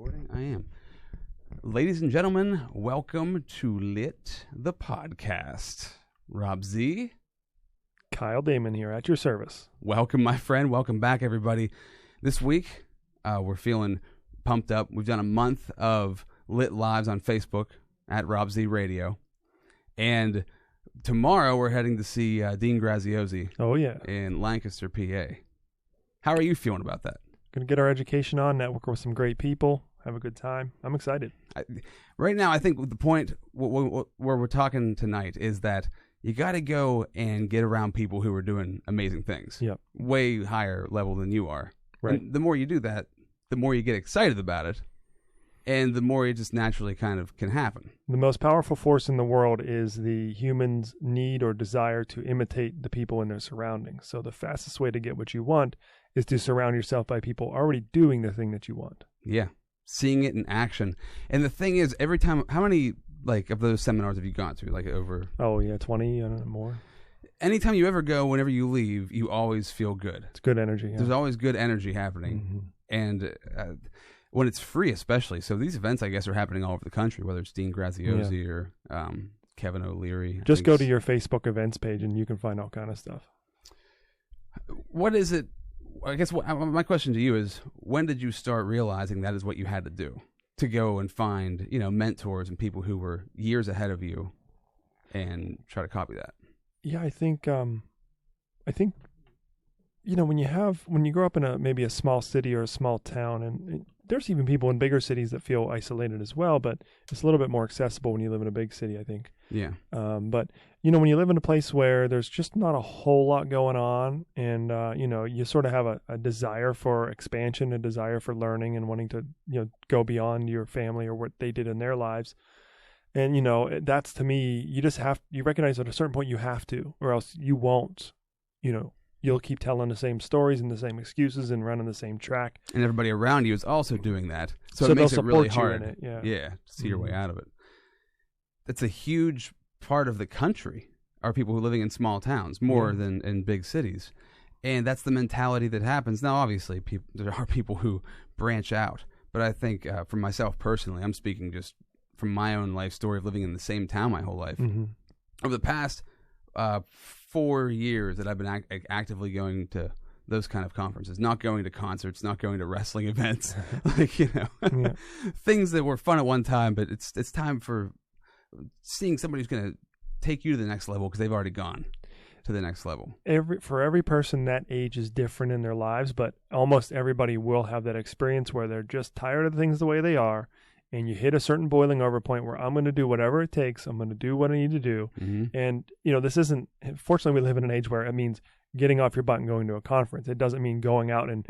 recording? I am. Ladies and gentlemen, welcome to Lit, the podcast. Rob Z. Kyle Damon here at your service. Welcome, my friend. Welcome back, everybody. This week, we're feeling pumped up. We've done a month of Lit Lives on Facebook at Rob Z Radio. And tomorrow, we're heading to see Dean Graziosi. Oh, yeah. In Lancaster, PA. How are you feeling about that? Going to get our education on, network with some great people, have a good time. I'm excited. Right now, I think the point where we're talking tonight is that you got to go and get around people who are doing amazing things. Yep. Way higher level than you are. Right. And the more you do that, the more you get excited about it, and the more it just naturally kind of can happen. The most powerful force in the world is the human's need or desire to imitate the people in their surroundings. So the fastest way to get what you want is to surround yourself by people already doing the thing that you want. Yeah. Seeing it in action. And the thing is, every time, how many of those seminars have you gone to? Over? Oh, yeah, 20, I don't know, more. Anytime you ever go, whenever you leave, you always feel good. It's good energy. Yeah. There's always good energy happening. Mm-hmm. And when it's free, especially. So these events, I guess, are happening all over the country, whether it's Dean Graziosi or Kevin O'Leary. Just go to your Facebook events page and you can find all kind of stuff. What is it? I guess my question to you is, when did you start realizing that is what you had to do? To go and find, mentors and people who were years ahead of you and try to copy that? Yeah, I think, when you grow up in maybe a small city or a small town, and there's even people in bigger cities that feel isolated as well, but it's a little bit more accessible when you live in a big city, I think. Yeah. But, when you live in a place where there's just not a whole lot going on and, you sort of have a desire for expansion, a desire for learning and wanting to, go beyond your family or what they did in their lives. And, that's to me, you recognize at a certain point you have to, or else you won't, you'll keep telling the same stories and the same excuses and running the same track. And everybody around you is also doing that. So it makes it really hard. To see your way out of it. That's a huge part of the country, are people who are living in small towns more than in big cities. And that's the mentality that happens. Now, obviously, there are people who branch out. But I think for myself personally, I'm speaking just from my own life story of living in the same town my whole life. Mm-hmm. Over the past 4 years that I've been actively going to those kind of conferences, not going to concerts, not going to wrestling events, things that were fun at one time, but it's time for seeing somebody who's going to take you to the next level because they've already gone to the next level. For every person, that age is different in their lives, but almost everybody will have that experience where they're just tired of things the way they are. And you hit a certain boiling over point where I'm going to do whatever it takes. I'm going to do what I need to do. Mm-hmm. And, this isn't, fortunately, we live in an age where it means getting off your butt and going to a conference. It doesn't mean going out and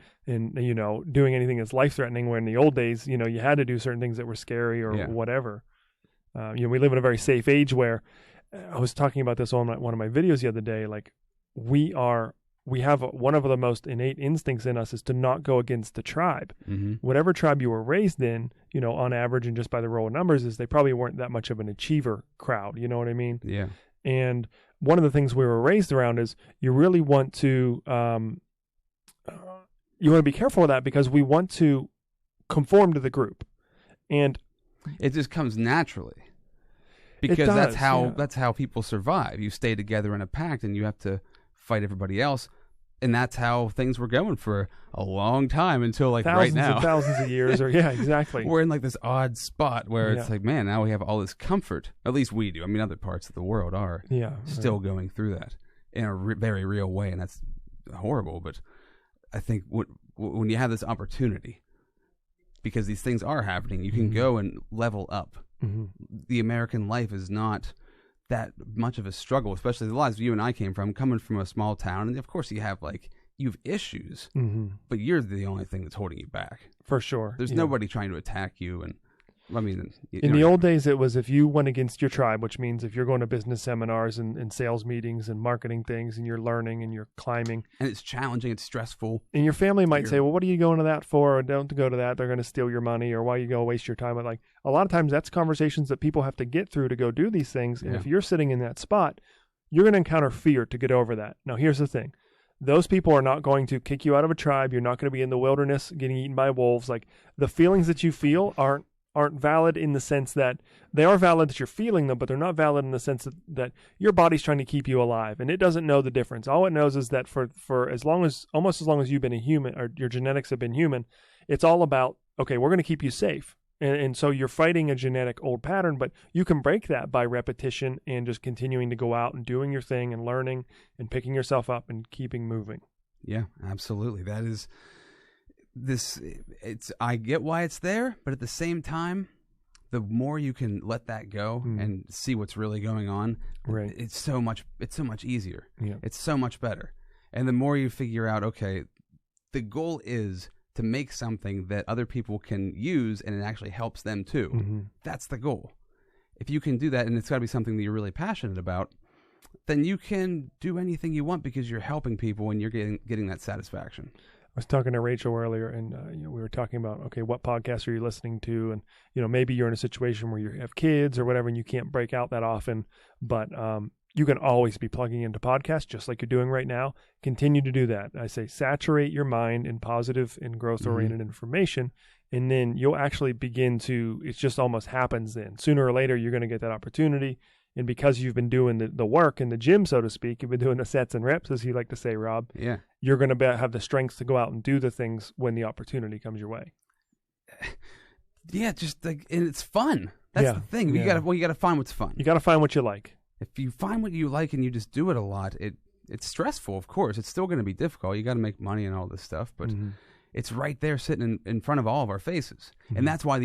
doing anything that's life-threatening, where in the old days, you had to do certain things that were scary or whatever. We live in a very safe age where, I was talking about this on one of my videos the other day, we have one of the most innate instincts in us is to not go against the tribe. Mm-hmm. Whatever tribe you were raised in, on average and just by the roll of numbers, is they probably weren't that much of an achiever crowd. You know what I mean? Yeah. And one of the things we were raised around is you really want to, be careful of that, because we want to conform to the group. And it just comes naturally. Because that's how people survive. You stay together in a pact and you have to fight everybody else, and that's how things were going for a long time until right now, thousands of years, or exactly. We're in this odd spot where it's man, now we have all this comfort. At least we do. I mean, other parts of the world are still going through that in a very real way, and that's horrible. But I think when you have this opportunity, because these things are happening, you can go and level up. Mm-hmm. The American life is not that much of a struggle, especially the lives you and I came from, coming from a small town. And of course you have issues, but you're the only thing that's holding you back. For sure. There's nobody trying to attack you. And in the old days, it was if you went against your tribe, which means if you're going to business seminars and sales meetings and marketing things, and you're learning and you're climbing. And it's challenging, it's stressful. And your family might say, well, what are you going to that for? Or don't go to that. They're going to steal your money. Or why are you going to waste your time? But a lot of times that's conversations that people have to get through to go do these things. And if you're sitting in that spot, you're going to encounter fear to get over that. Now, here's the thing. those people are not going to kick you out of a tribe. You're not going to be in the wilderness getting eaten by wolves. Like, the feelings that you feel aren't valid in the sense that they are valid that you're feeling them, but they're not valid in the sense that your body's trying to keep you alive, and it doesn't know the difference. All it knows is that for almost as long as you've been a human, or your genetics have been human, it's all about, okay, we're going to keep you safe. And so you're fighting a genetic old pattern, but you can break that by repetition and just continuing to go out and doing your thing and learning and picking yourself up and keeping moving. Yeah, absolutely. That is I get why it's there, but at the same time, the more you can let that go and see what's really going on, right, it's so much easier. Yeah. It's so much better. And the more you figure out, okay, the goal is to make something that other people can use and it actually helps them too. Mm-hmm. That's the goal. If you can do that, and it's got to be something that you're really passionate about, then you can do anything you want because you're helping people and you're getting that satisfaction. I was talking to Rachel earlier, and we were talking about, okay, what podcasts are you listening to? And maybe you're in a situation where you have kids or whatever, and you can't break out that often, but you can always be plugging into podcasts just like you're doing right now. Continue to do that. I say saturate your mind in positive and growth-oriented information, and then you'll actually begin to, it just almost happens then. Sooner or later, you're going to get that opportunity. And because you've been doing the work in the gym, so to speak, you've been doing the sets and reps, as you like to say, Rob, yeah, you're going to have the strength to go out and do the things when the opportunity comes your way. Yeah, just like, and it's fun. That's the thing. You gotta find what's fun. You got to find what you like. If you find what you like and you just do it a lot, it's stressful, of course. It's still going to be difficult. You got to make money and all this stuff, but it's right there sitting in front of all of our faces. And that's why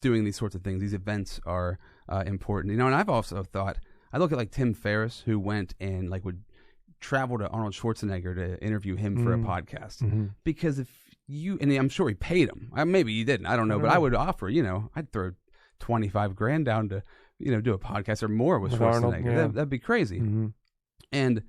doing these sorts of things, these events are important. And I've also thought, I look at like Tim Ferriss, who went and like would travel to Arnold Schwarzenegger to interview him for a podcast. Because and I'm sure he paid him. Maybe he didn't. I don't know. But I would offer, I'd throw $25,000 down to, do a podcast or more with Schwarzenegger. Arnold, that'd be crazy. And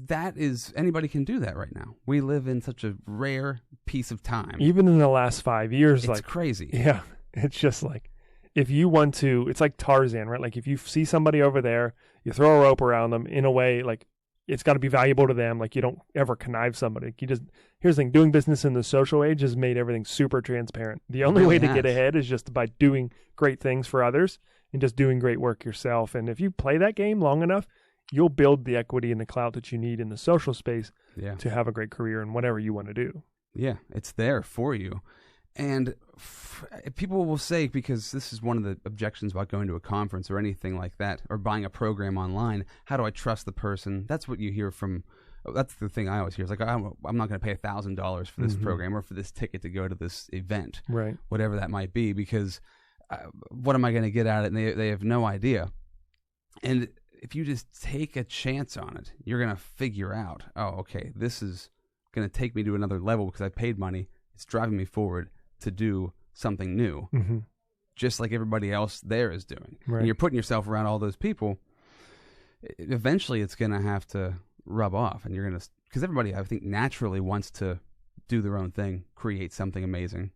that is, anybody can do that right now. We live in such a rare piece of time. Even in the last 5 years, it's crazy. Yeah. It's just like, if you want to, it's like Tarzan, right? Like if you see somebody over there, you throw a rope around them in a way, like it's got to be valuable to them. Like you don't ever connive somebody. Here's the thing, doing business in the social age has made everything super transparent. The only way to get ahead is just by doing great things for others and just doing great work yourself. And if you play that game long enough, you'll build the equity and the clout that you need in the social space to have a great career in whatever you want to do. Yeah, it's there for you. And people will say, because this is one of the objections about going to a conference or anything like that, or buying a program online, how do I trust the person? That's what you hear from, that's the thing I always hear. It's like, I'm not going to pay $1,000 for this program or for this ticket to go to this event, right? Whatever that might be, because what am I going to get out of it? And they have no idea. And if you just take a chance on it, you're going to figure out, oh, okay, this is going to take me to another level because I paid money. It's driving me forward to do something new, just like everybody else there is doing. Right. And you're putting yourself around all those people. Eventually, it's going to have to rub off, and you're going to, because everybody, I think, naturally wants to do their own thing, create something amazing,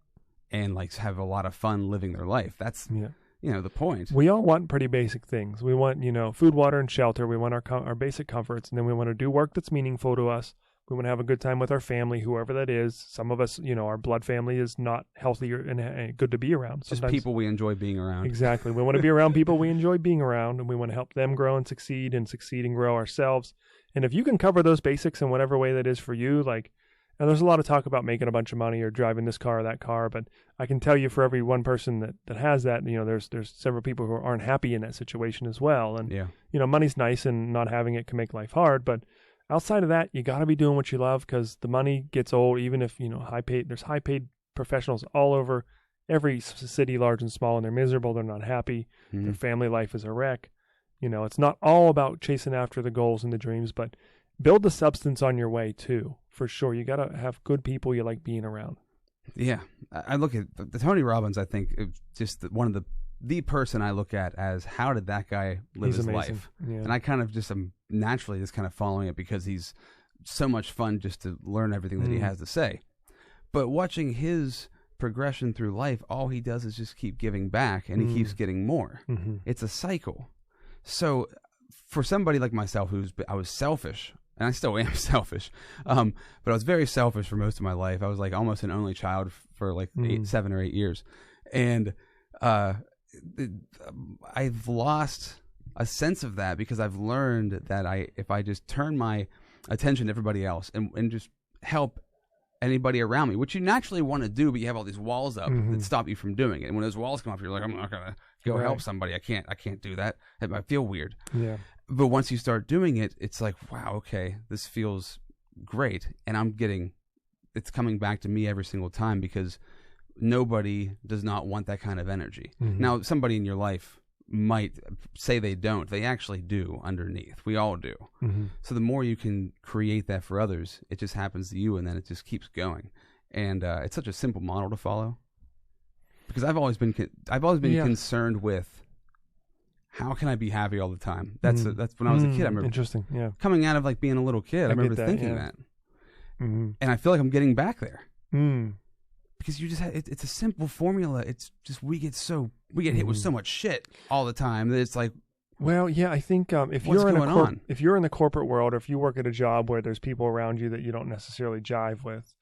and like have a lot of fun living their life. That's the point. We all want pretty basic things. We want food, water, and shelter. We want our basic comforts, and then we want to do work that's meaningful to us. We want to have a good time with our family, whoever that is. Some of us, our blood family is not healthy and good to be around. Sometimes, just people we enjoy being around. Exactly. We want to be around people we enjoy being around, and we want to help them grow and succeed and grow ourselves. And if you can cover those basics in whatever way that is for you, and there's a lot of talk about making a bunch of money or driving this car or that car, but I can tell you for every one person that has that, there's several people who aren't happy in that situation as well. And, money's nice and not having it can make life hard, but outside of that, you got to be doing what you love because the money gets old. Even if, there's high paid professionals all over every city, large and small, and they're miserable. They're not happy. Their family life is a wreck. It's not all about chasing after the goals and the dreams, but build the substance on your way too, for sure. You got to have good people you like being around. Yeah. I look at the Tony Robbins, I think, just one of the person I look at as how did that guy live his life? Yeah. And I kind of just am naturally just kind of following it because he's so much fun just to learn everything that he has to say. But watching his progression through life, all he does is just keep giving back and he keeps getting more. It's a cycle. So for somebody like myself I was selfish and I still am selfish, but I was very selfish for most of my life. I was like almost an only child for like 7 or 8 years, and I've lost a sense of that because I've learned that if I just turn my attention to everybody else and just help anybody around me, which you naturally want to do, but you have all these walls up that stop you from doing it. And when those walls come up, you're like, I'm not gonna go help somebody. I can't do that. I feel weird. Yeah. But once you start doing it, it's like, wow, okay, this feels great, and it's coming back to me every single time because nobody does not want that kind of energy. Now, somebody in your life might say they don't. They actually do underneath. We all do. So the more you can create that for others, it just happens to you, and then it just keeps going. And it's such a simple model to follow because I've always been concerned with how can I be happy all the time. That's when I was a kid. I remember interesting. Yeah, coming out of like being a little kid. I remember thinking that, and I feel like I'm getting back there. Because you just it's a simple formula. It's just we get hit with so much shit all the time that it's like, well, yeah, I think if you're in the corporate world, or if you work at a job where there's people around you that you don't necessarily jive with,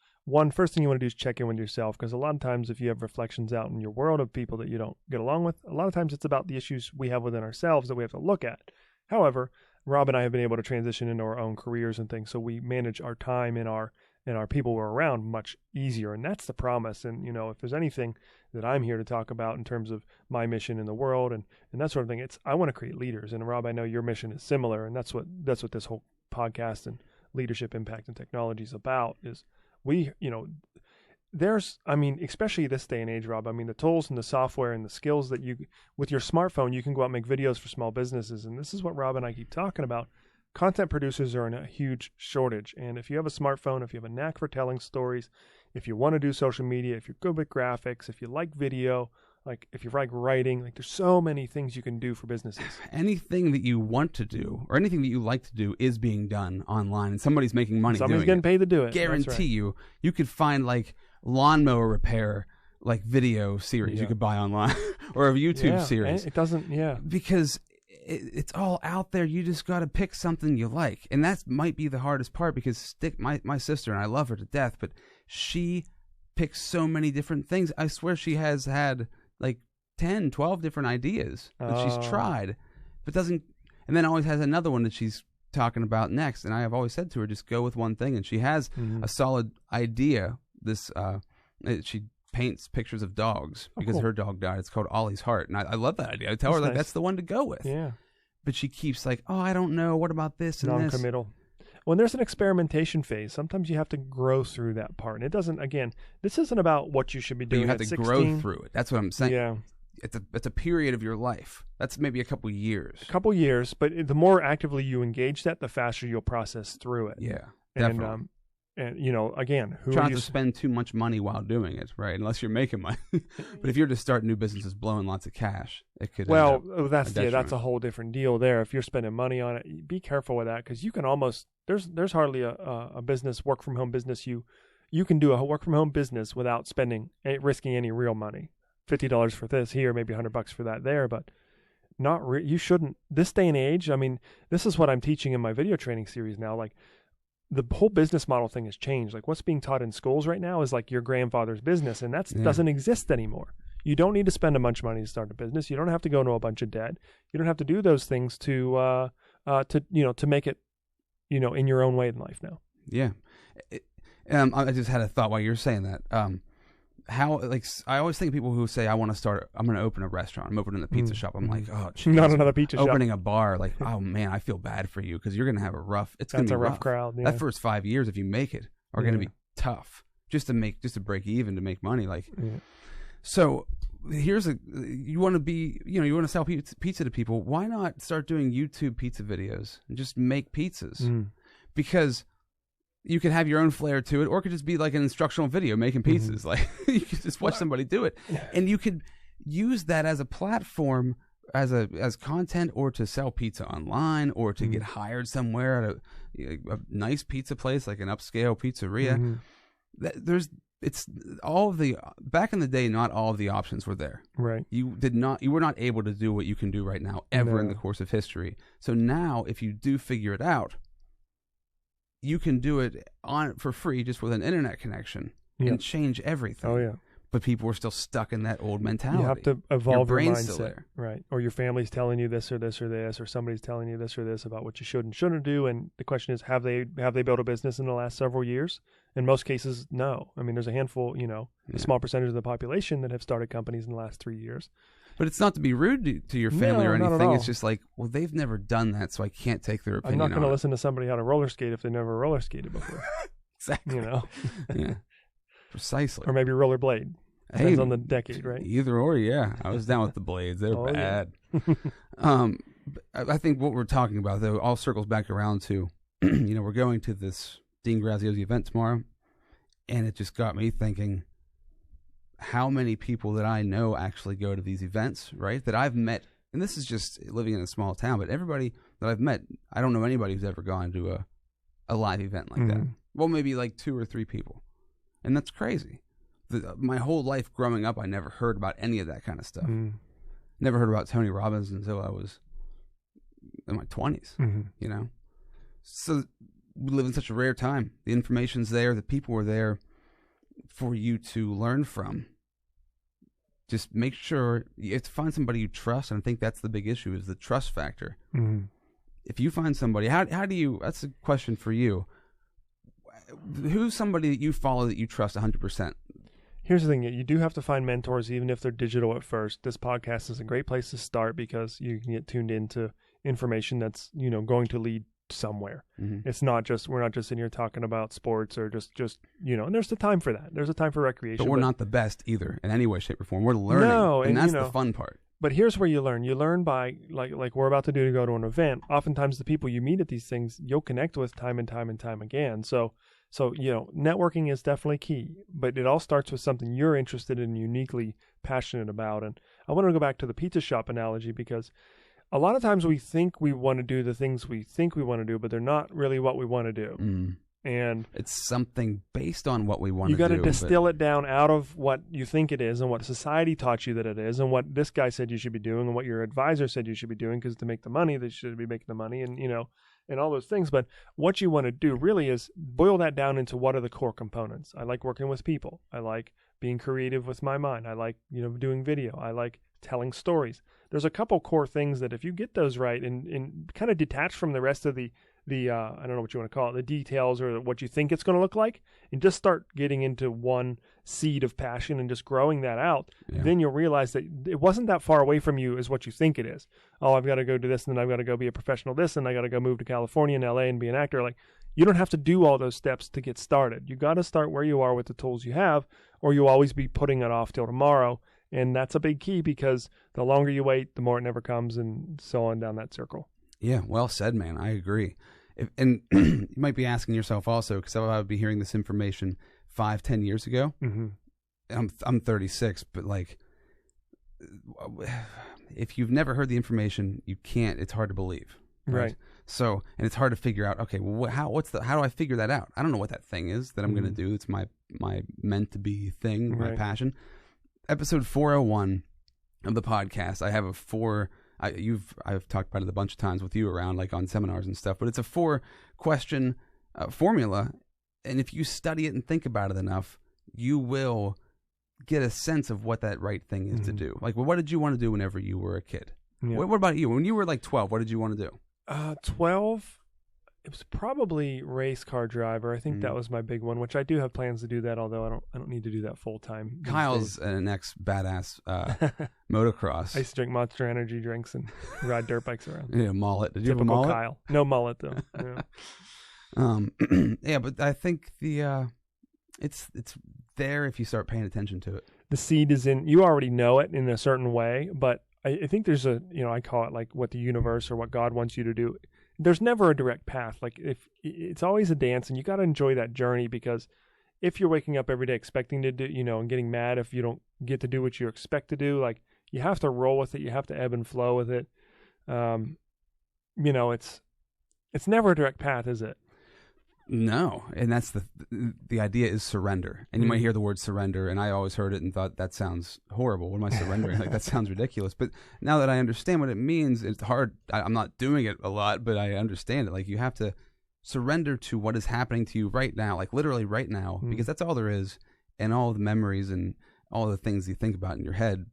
first thing you want to do is check in with yourself, because a lot of times if you have reflections out in your world of people that you don't get along with, a lot of times it's about the issues we have within ourselves that we have to look at. However, Rob and I have been able to transition into our own careers and things, so we manage our time and our people we're around much easier, and that's the promise. And if there's anything that I'm here to talk about in terms of my mission in the world and that sort of thing, it's I want to create leaders. And Rob, I know your mission is similar, and that's what this whole podcast and leadership, impact, and technology is about. Is especially this day and age, Rob, the tools and the software and the skills that with your smartphone, you can go out and make videos for small businesses. And this is what Rob and I keep talking about. Content producers are in a huge shortage. And if you have a smartphone, if you have a knack for telling stories, if you want to do social media, if you're good with graphics, if you like video, like if you like writing, like there's so many things you can do for businesses. Anything that you want to do or anything that you like to do is being done online, and somebody's making money doing it. Somebody's getting paid to do it. Guarantee you could find like lawnmower repair like video series you could buy online or a YouTube series. It doesn't, because it's all out there. You just got to pick something you like, and that might be the hardest part because my sister, and I love her to death, but she picks so many different things. I swear she has had like 10, 12 different ideas that she's tried, but doesn't, and then always has another one that she's talking about next. And I have always said to her, just go with one thing, and she has a solid idea. She paints pictures of dogs because her dog died. It's called Ollie's Heart, and I love that idea. I tell her like that's the one to go with. Yeah, but she keeps like, oh, I don't know. What about this and non-committal. When there's an experimentation phase, sometimes you have to grow through that part, and it doesn't. Again, this isn't about what you should be doing. But you have to 16. grow through it. That's what I'm saying. Yeah, it's a period of your life. That's maybe a couple years. But the more actively you engage that, the faster you'll process through it. Yeah, definitely. And again, try not to spend too much money while doing it, right? Unless you're making money. But if you're just starting new businesses, blowing lots of cash, it could. That's a whole different deal there. If you're spending money on it, be careful with that, because you can almost there's hardly a business, work from home business you can do a work from home business without risking any real money. $50 for this here, maybe $100 for that there, but you shouldn't. This day and age, this is what I'm teaching in my video training series now, like. The whole business model thing has changed. Like what's being taught in schools right now is like your grandfather's business, and that doesn't exist anymore. You don't need to spend a bunch of money to start a business. You don't have to go into a bunch of debt. You don't have to do those things to make it, in your own way in life now. Yeah. I just had a thought while you were saying that. How, like, I always think of people who say, I'm going to open a restaurant. I'm opening a pizza shop. I'm like, oh, geez, not another pizza shop. Opening a bar. Like, oh man, I feel bad for you because you're going to have it's going to be a rough crowd. Yeah. That first 5 years, if you make it, are going to be tough just to break even, to make money. Like, so you want to sell pizza to people. Why not start doing YouTube pizza videos and just make pizzas? Because you could have your own flair to it, or it could just be like an instructional video making pizzas. Like you could just watch somebody do it, and you could use that as a platform, as content, or to sell pizza online, or to get hired somewhere at a nice pizza place like an upscale pizzeria. It's all of the back in the day. Not all of the options were there. Right. You were not able to do what you can do right now ever in the course of history. So now, if you do figure it out, you can do it for free just with an internet connection and change everything. Oh, yeah. But people are still stuck in that old mentality. You have to evolve your brain's mindset. Still there. Right. Or your family's telling you this or this or this, or somebody's telling you this or this about what you should and shouldn't do. And the question is, have they built a business in the last several years? In most cases, no. I mean, there's a handful, a small percentage of the population that have started companies in the last 3 years. But it's not to be rude to your family or anything. It's just like, well, they've never done that, so I can't take their opinion. I'm not going to listen to somebody how to roller skate if they never roller skated before. Exactly. Yeah. Precisely. Or maybe rollerblade. Depends on the decade, right? Either or, yeah. I was down with the blades. They're bad. Yeah. I think what we're talking about, though, all circles back around to, we're going to this Dean Graziosi event tomorrow, and it just got me thinking how many people that I know actually go to these events, right, that I've met. And this is just living in a small town, but everybody that I've met, I don't know anybody who's ever gone to a live event like that. Well, maybe like 2 or 3 people. And that's crazy. My whole life growing up, I never heard about any of that kind of stuff. Never heard about Tony Robbins until I was in my 20s, So we live in such a rare time. The information's there. The people are there for you to learn from. Just make sure you have to find somebody you trust, and I think that's the big issue is the trust factor. If you find somebody, how do you, that's a question for you. Who's somebody that you follow that you trust 100%? Here's the thing. You do have to find mentors, even if they're digital at first. This podcast is a great place to start because you can get tuned into information that's, going to lead somewhere. It's not just, we're not just sitting here talking about sports or just, and there's a time for that. There's a time for recreation. But we're not the best either in any way, shape, or form. We're learning. No, and that's the fun part. But here's where you learn. You learn by, like we're about to do to go to an event. Oftentimes the people you meet at these things, you'll connect with time and time and time again. So, networking is definitely key, but it all starts with something you're interested in, uniquely passionate about. And I want to go back to the pizza shop analogy because a lot of times we think we want to do the things we think we want to do, but they're not really what we want to do. And it's something based on what we want to do. You got to distill it down out of what you think it is and what society taught you that it is and what this guy said you should be doing and what your advisor said you should be doing because to make the money, they should be making the money and, and all those things. But what you want to do really is boil that down into what are the core components. I like working with people. I like being creative with my mind. I like, doing video. I like telling stories. There's a couple core things that if you get those right and kind of detach from the rest of the I don't know what you want to call it, the details or what you think it's going to look like, and just start getting into one seed of passion and just growing that out, then you'll realize that it wasn't that far away from you as what you think it is. Oh, I've got to go do this, and then I've got to go be a professional this, and I got to go move to California and LA and be an actor. Like, you don't have to do all those steps to get started. You got to start where you are with the tools you have, or you'll always be putting it off till tomorrow. And that's a big key because the longer you wait, the more it never comes, and so on down that circle. Yeah, well said, man. I agree. And you might be asking yourself also, because I would be hearing this information 5-10 years ago. I'm 36, but like, if you've never heard the information, you can't. It's hard to believe, right? So, and it's hard to figure out. Okay, well, how do I figure that out? I don't know what that thing is that I'm going to do. It's my meant to be thing, my passion. Episode 401 of the podcast, I have I've talked about it a bunch of times with you around, like on seminars and stuff, but it's a 4-question formula. And if you study it and think about it enough, you will get a sense of what that right thing is to do. Like, well, what did you want to do whenever you were a kid? Yeah. What about you? When you were like 12, what did you want to do? 12, it was probably race car driver. I think that was my big one, which I do have plans to do that, although I don't need to do that full time. Kyle's an ex-badass motocross. I used to drink Monster Energy drinks and ride dirt bikes around. Yeah, mullet. Did you Typical have a mullet? Kyle. No mullet, though. Yeah. Yeah, but I think it's there if you start paying attention to it. The seed is in, you already know it in a certain way, but I think there's I call it like what the universe or what God wants you to do. There's never a direct path. Like, if it's always a dance, and you got to enjoy that journey, because if you're waking up every day expecting to do, and getting mad if you don't get to do what you expect to do, like, you have to roll with it. You have to ebb and flow with it. It's never a direct path, is it? No, and that's the idea is surrender. And you might hear the word surrender, and I always heard it and thought, that sounds horrible. What am I surrendering? Like, that sounds ridiculous. But now that I understand what it means, it's hard. I'm not doing it a lot, but I understand it. Like, you have to surrender to what is happening to you right now, like literally right now, because that's all there is, and all the memories and all the things you think about in your head,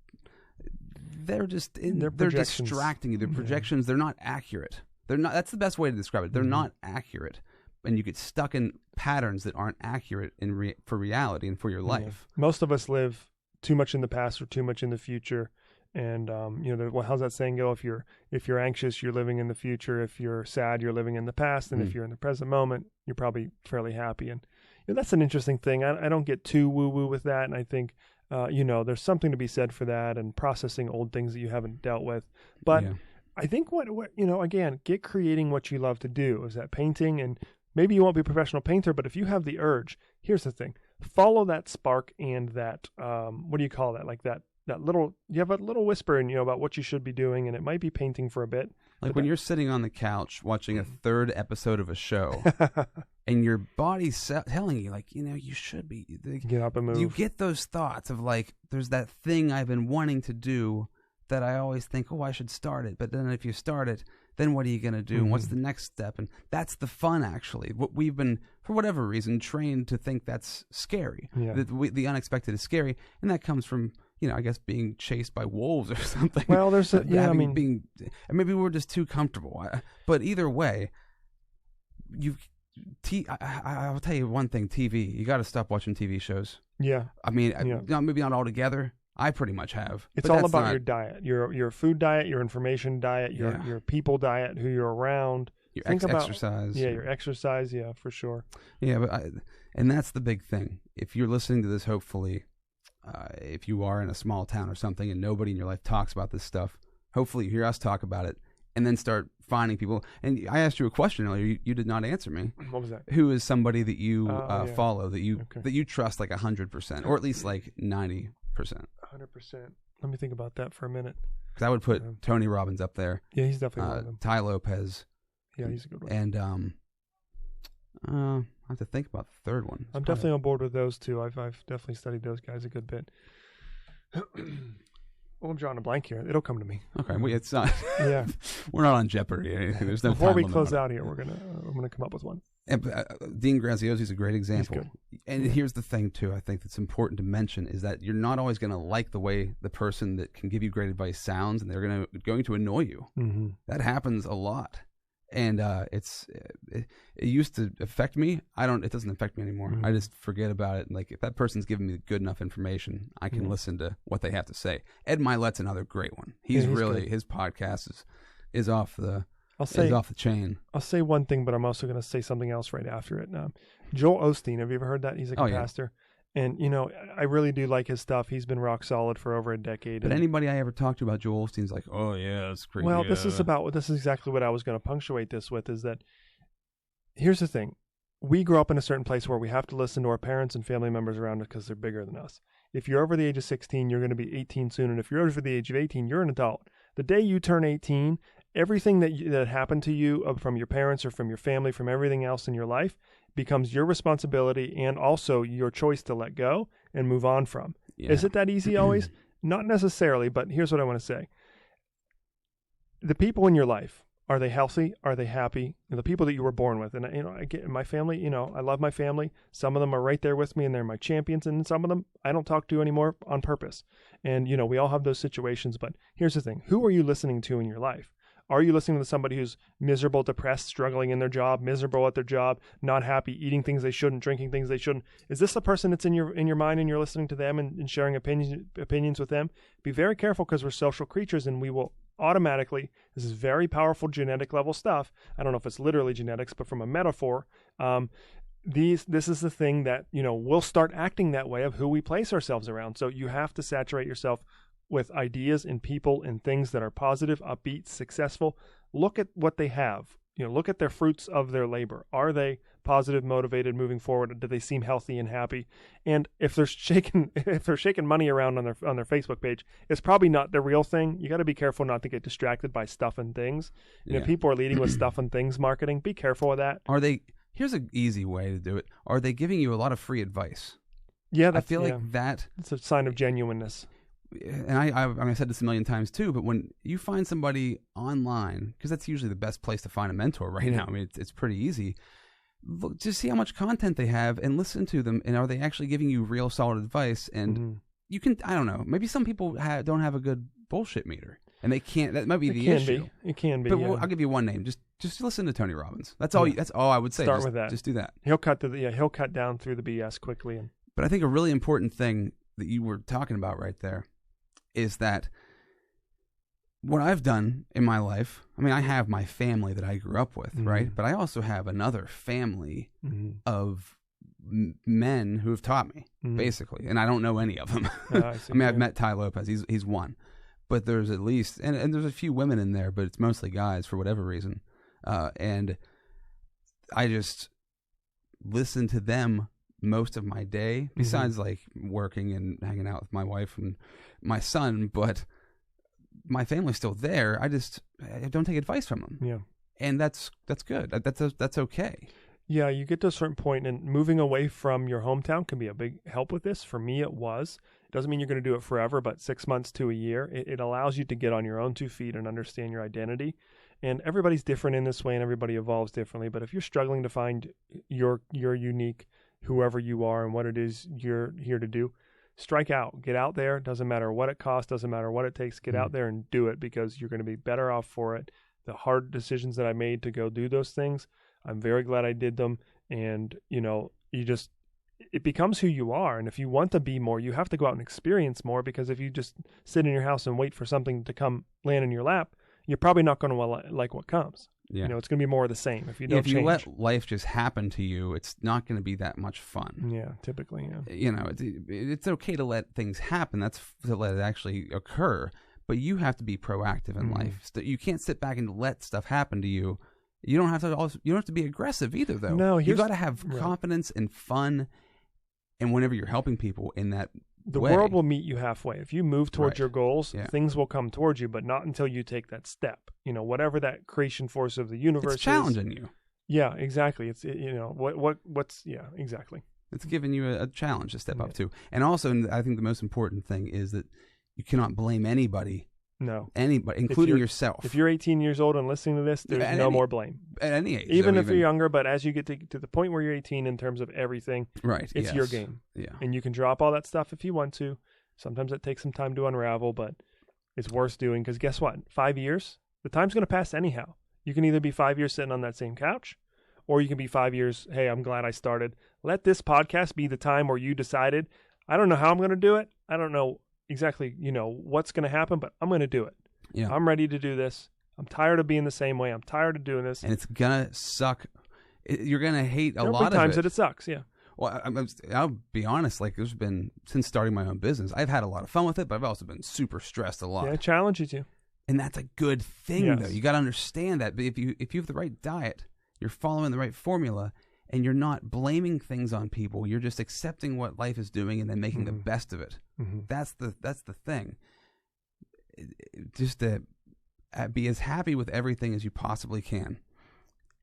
they're distracting you. They're projections. They're not accurate. They're not. That's the best way to describe it. They're not accurate, and you get stuck in patterns that aren't accurate for reality and for your life. Most of us live too much in the past or too much in the future. And how's that saying go? If you're anxious, you're living in the future. If you're sad, you're living in the past. And if you're in the present moment, you're probably fairly happy. And that's an interesting thing. I don't get too woo woo with that. And I think there's something to be said for that and processing old things that you haven't dealt with. But I think what again, get creating what you love to do. Is that painting? And maybe you won't be a professional painter, but if you have the urge, here's the thing: follow that spark and that what do you call that? Like that little, you have a little whisper in you about what you should be doing, and it might be painting for a bit. Like when you're sitting on the couch watching a third episode of a show, and your body's telling you, like, you should be get up and move. You get those thoughts of like, there's that thing I've been wanting to do that I always think, I should start it. But then if you start it, then what are you going to do? And what's the next step? And that's the fun, actually. What we've been, for whatever reason, trained to think that's scary. Yeah. The unexpected is scary, and that comes from, I guess being chased by wolves or something. Well, there's maybe we're just too comfortable. But either way, I'll tell you one thing: TV. You got to stop watching TV shows. Yeah. I mean, maybe not altogether. I pretty much have. It's all about your diet, your food diet, your information diet, your people diet, who you're around. Your exercise. Yeah, your exercise. Yeah, for sure. Yeah, and that's the big thing. If you're listening to this, hopefully. If you are in a small town or something and nobody in your life talks about this stuff, hopefully you hear us talk about it and then start finding people. And I asked you a question earlier. You did not answer me. What was that? Who is somebody that you follow, that you trust like 100%, or at least like 90%? 100%. Let me think about that for a minute. Because I would put Tony Robbins up there. Yeah, he's definitely one of them. Tai Lopez. Yeah, he's a good one. And I have to think about the third one. I'm definitely on board with those two. I've definitely studied those guys a good bit. Well, I'm drawing a blank here. It'll come to me. Okay, it's not. Yeah, we're not on Jeopardy or anything. There's no. Before we close out here, I'm gonna come up with one. And, Dean Graziosi is a great example. He's good. And here's the thing too. I think that's important to mention is that you're not always going to like the way the person that can give you great advice sounds, and they're going to annoy you. Mm-hmm. That happens a lot. And it used to affect me. It doesn't affect me anymore. Mm-hmm. I just forget about it. Like if that person's giving me good enough information, I can listen to what they have to say. Ed Milet's another great one. He's really good. His podcast is off the off the chain. I'll say one thing, but I'm also going to say something else right after it. Joel Osteen, have you ever heard that? He's a pastor. And, I really do like his stuff. He's been rock solid for over a decade. But anybody I ever talked to about Joel Osteen's like, oh, yeah, that's crazy. Well, this is exactly what I was going to punctuate this with, is that here's the thing. We grow up in a certain place where we have to listen to our parents and family members around us because they're bigger than us. If you're over the age of 16, you're going to be 18 soon. And if you're over the age of 18, you're an adult. The day you turn 18, everything that happened to you from your parents or from your family, from everything else in your life, becomes your responsibility and also your choice to let go and move on from. Yeah. Is it that easy always? Not necessarily, but here's what I want to say. The people in your life, are they healthy? Are they happy? And the people that you were born with. And, I get my family, I love my family. Some of them are right there with me and they're my champions. And some of them I don't talk to anymore on purpose. And, we all have those situations. But here's the thing. Who are you listening to in your life? Are you listening to somebody who's miserable, depressed, struggling in their job, miserable at their job, not happy, eating things they shouldn't, drinking things they shouldn't? Is this the person that's in your mind and you're listening to them and sharing opinions with them? Be very careful, because we're social creatures and we will automatically, this is very powerful genetic level stuff. I don't know if it's literally genetics, but from a metaphor, this is the thing that, we'll start acting that way of who we place ourselves around. So you have to saturate yourself with ideas and people and things that are positive, upbeat, successful. Look at what they have. Look at their fruits of their labor. Are they positive, motivated, moving forward? Do they seem healthy and happy? And if they're shaking money around on their Facebook page, it's probably not the real thing. You got to be careful not to get distracted by stuff and things. If people are leading with stuff and things marketing, be careful with that. Here's an easy way to do it. Are they giving you a lot of free advice? Yeah, I feel like that. It's a sign of genuineness. and I said this a million times too, but when you find somebody online, because that's usually the best place to find a mentor right now. I mean, it's pretty easy. Look, just see how much content they have and listen to them, and are they actually giving you real solid advice? And you can, I don't know, maybe some people don't have a good bullshit meter, and they can't. That might be the issue. It can be. But I'll give you one name. Just listen to Tony Robbins. That's all. That's all I would say. Start with that. Just do that. He'll cut down through the BS quickly. But I think a really important thing that you were talking about right there is that what I've done in my life, I mean, I have my family that I grew up with, right? But I also have another family of men who have taught me, basically. And I don't know any of them. I mean, I've met Ty Lopez. He's one. But there's at least, and there's a few women in there, but it's mostly guys for whatever reason. And I just listen to them most of my day, besides like working and hanging out with my wife and my son, but my family's still there. I don't take advice from them. Yeah. And that's good. That's okay. Yeah, you get to a certain point, and moving away from your hometown can be a big help with this. For me, it was. It doesn't mean you're going to do it forever, but 6 months to a year, it allows you to get on your own 2 feet and understand your identity. And everybody's different in this way, and everybody evolves differently. But if you're struggling to find your unique, whoever you are and what it is you're here to do, strike out. Get out there. Doesn't matter what it costs. Doesn't matter what it takes. Get out there and do it, because you're going to be better off for it. The hard decisions that I made to go do those things, I'm very glad I did them. And, it becomes who you are. And if you want to be more, you have to go out and experience more, because if you just sit in your house and wait for something to come land in your lap, you're probably not going to like what comes. Yeah. It's going to be more of the same if you don't change. If you let life just happen to you, it's not going to be that much fun. Yeah, typically, yeah. It's okay to let things happen. That's to let it actually occur. But you have to be proactive in life. You can't sit back and let stuff happen to you. You don't have to be aggressive either, though. No, you got to have confidence and fun, and whenever you're helping people in that the world will meet you halfway. If you move towards your goals, things will come towards you, but not until you take that step. Whatever that creation force of the universe it's challenging you. Yeah, exactly. It's what's exactly. It's giving you a challenge to step up to. And also, I think the most important thing is that you cannot blame anybody. No. Anybody, including yourself. If you're 18 years old and listening to this, there's no more blame. At any age. Even if you're younger, but as you get to the point where you're 18 in terms of everything, it's your game. Yeah. And you can drop all that stuff if you want to. Sometimes it takes some time to unravel, but it's worth doing, because guess what? 5 years, the time's going to pass anyhow. You can either be 5 years sitting on that same couch, or you can be 5 years, hey, I'm glad I started. Let this podcast be the time where you decided, I don't know how I'm going to do it. I don't know exactly, what's going to happen, but I'm going to do it. Yeah. I'm ready to do this. I'm tired of being the same way. I'm tired of doing this. And it's going to suck. You're going to hate a lot of it. There'll be times that it sucks, yeah. Well, I'll be honest, there's been, since starting my own business, I've had a lot of fun with it, but I've also been super stressed a lot. Yeah, it challenges you. And that's a good thing, though. You got to understand that. But if you have the right diet, you're following the right formula, and you're not blaming things on people, you're just accepting what life is doing and then making the best of it. That's the thing. Just to be as happy with everything as you possibly can.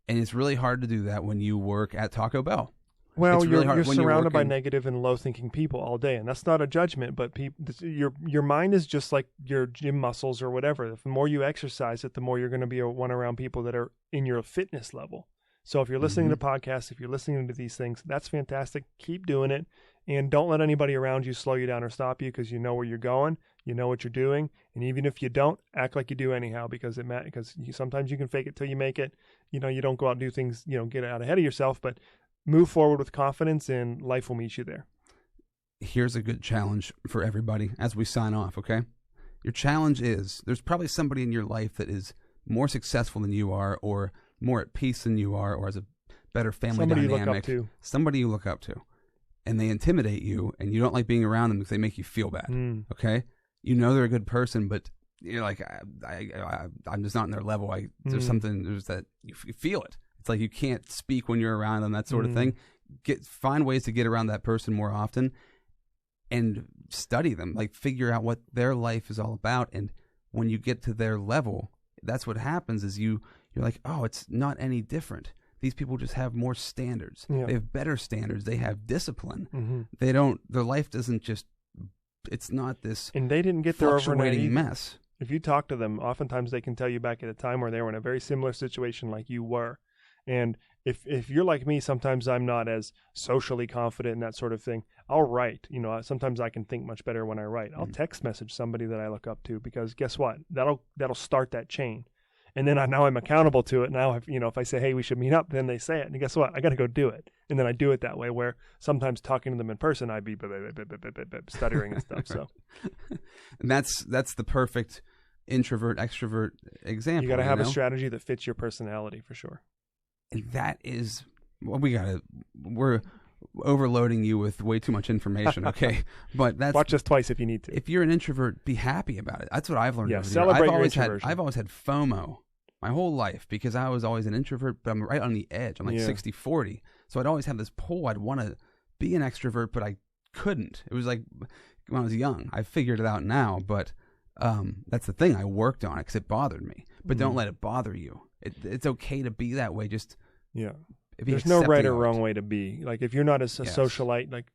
And it's really hard to do that when you work at Taco Bell. Well, you're surrounded by negative and low-thinking people all day, and that's not a judgment, but your mind is just like your gym muscles or whatever. The more you exercise it, the more you're going to be one around people that are in your fitness level. So if you're listening to podcasts, if you're listening to these things, that's fantastic. Keep doing it, and don't let anybody around you slow you down or stop you, because you know where you're going, you know what you're doing, and even if you don't, act like you do anyhow, because sometimes you can fake it till you make it. You don't go out and do things, get out ahead of yourself, but move forward with confidence, and life will meet you there. Here's a good challenge for everybody as we sign off, okay? Your challenge is, there's probably somebody in your life that is more successful than you are, or more at peace than you are, or has a better family dynamic. Somebody you look up to. Somebody you look up to. And they intimidate you, and you don't like being around them because they make you feel bad, okay? They're a good person, but you're like, I'm just not on their level. There's that you feel it. It's like you can't speak when you're around them, that sort of thing. Find ways to get around that person more often and study them, figure out what their life is all about. And when you get to their level, that's what happens is you're like, oh, it's not any different. These people just have more standards. Yeah. They have better standards. They have discipline. Their life doesn't just it's not this and they didn't get there overnight mess. If you talk to them, oftentimes they can tell you back at a time where they were in a very similar situation like you were. And if you're like me, sometimes I'm not as socially confident and that sort of thing. I'll write. Sometimes I can think much better when I write. I'll text message somebody that I look up to, because guess what? That'll start that chain. And then now I'm accountable to it. Now, if I say, hey, we should meet up, then they say it. And guess what? I got to go do it. And then I do it that way, where sometimes talking to them in person, I'd be stuttering and stuff. So, and that's the perfect introvert, extrovert example. You got to have a strategy that fits your personality for sure. And that is what we're overloading you with way too much information, okay? But watch us twice if you need to. If you're an introvert, be happy about it. That's what I've learned. Yeah, celebrate your introversion. I've always had FOMO my whole life because I was always an introvert, but I'm right on the edge. I'm like 60-40. So I'd always have this pull. I'd want to be an extrovert, but I couldn't. It was like when I was young. I figured it out now, but that's the thing. I worked on it because it bothered me. But don't let it bother you. It's okay to be that way. Just there's no right or wrong way to be. Like if you're not a socialite, like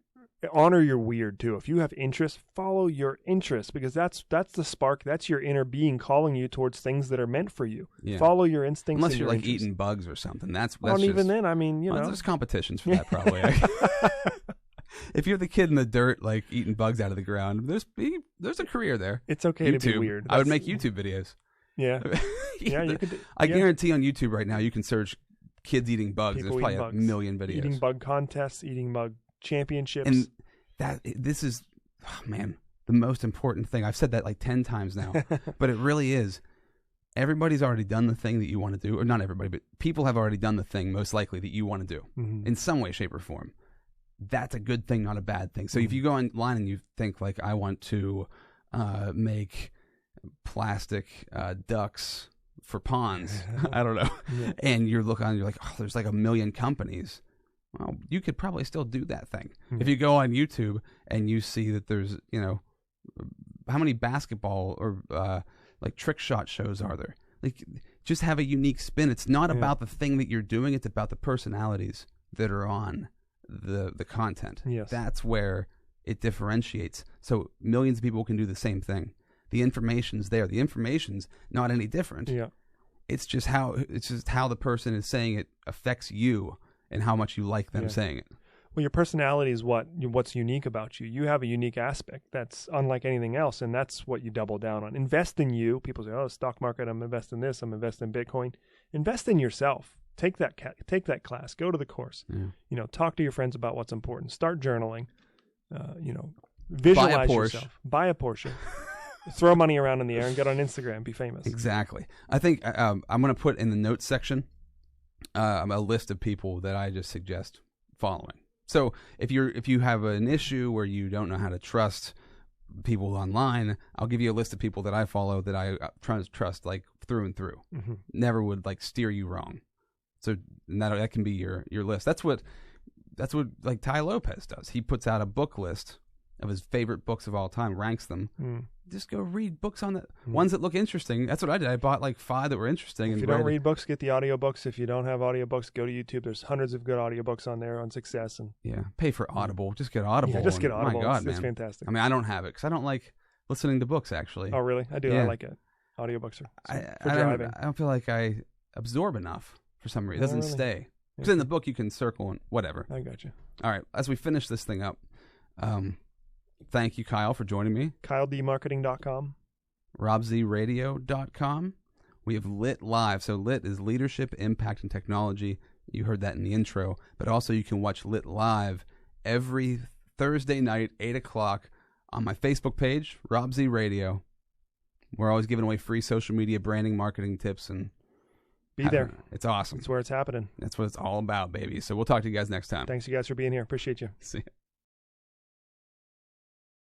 honor your weird too. If you have interests, follow your interests, because that's the spark. That's your inner being calling you towards things that are meant for you. Yeah. Follow your instincts. Unless you're like eating bugs or something. That's even then. I mean, there's competitions for that probably. If you're the kid in the dirt, like eating bugs out of the ground, there's a career there. It's okay to be weird. I would make YouTube videos. Yeah. You could. I guarantee on YouTube right now you can search kids eating bugs. People There's probably a million videos. Eating bug contests, eating bug championships. And this is, the most important thing. I've said that like 10 times now, but it really is. Everybody's already done the thing that you want to do, or not everybody, but people have already done the thing most likely that you want to do in some way, shape, or form. That's a good thing, not a bad thing. So if you go online and you think like, I want to make plastic ducks for ponds, I don't know, and you're looking on, you're like, oh, there's like a million companies. Well, you could probably still do that thing. If you go on YouTube and you see that there's, how many basketball or like trick shot shows are there? Like, just have a unique spin. It's not about the thing that you're doing. It's about the personalities that are on the content. Yes. That's where it differentiates. So millions of people can do the same thing. The information's there. The information's not any different. Yeah. It's just how the person is saying it affects you and how much you like them saying it. Well, your personality is what's unique about you. You have a unique aspect that's unlike anything else, and that's what you double down on. Invest in you. People say, "Oh, stock market. I'm investing this. I'm investing in Bitcoin." Invest in yourself. Take that class. Go to the course. Yeah. Talk to your friends about what's important. Start journaling. Visualize yourself. Buy a Porsche. Throw money around in the air and get on Instagram. Be famous. Exactly. I think I'm going to put in the notes section a list of people that I just suggest following. So if you have an issue where you don't know how to trust people online, I'll give you a list of people that I follow that I trust like through and through. Never would like steer you wrong. So that can be your list. That's what like Tai Lopez does. He puts out a book list of his favorite books of all time, ranks them. Just go read books on the ones that look interesting. That's what I did. I bought like 5 that were interesting. If you don't read books, get the audiobooks. If you don't have audiobooks, go to YouTube. There's hundreds of good audiobooks on there on success. And pay for Audible. Just get Audible. Yeah, just get Audible. My God, it's fantastic. I mean, I don't have it because I don't like listening to books, actually. Oh, really? I do. Yeah. I like it. Audiobooks are for driving. I don't feel like I absorb enough for some reason. It doesn't stay. Because in the book, you can circle and whatever. I got you. All right. As we finish this thing up, thank you, Kyle, for joining me. KyleDMarketing.com. RobZRadio.com. We have Lit Live. So Lit is Leadership, Impact, and Technology. You heard that in the intro. But also you can watch Lit Live every Thursday night, 8 o'clock, on my Facebook page, Rob Z Radio. We're always giving away free social media branding, marketing tips, and be there. It's awesome. That's where it's happening. That's what it's all about, baby. So we'll talk to you guys next time. Thanks, you guys, for being here. Appreciate you. See ya.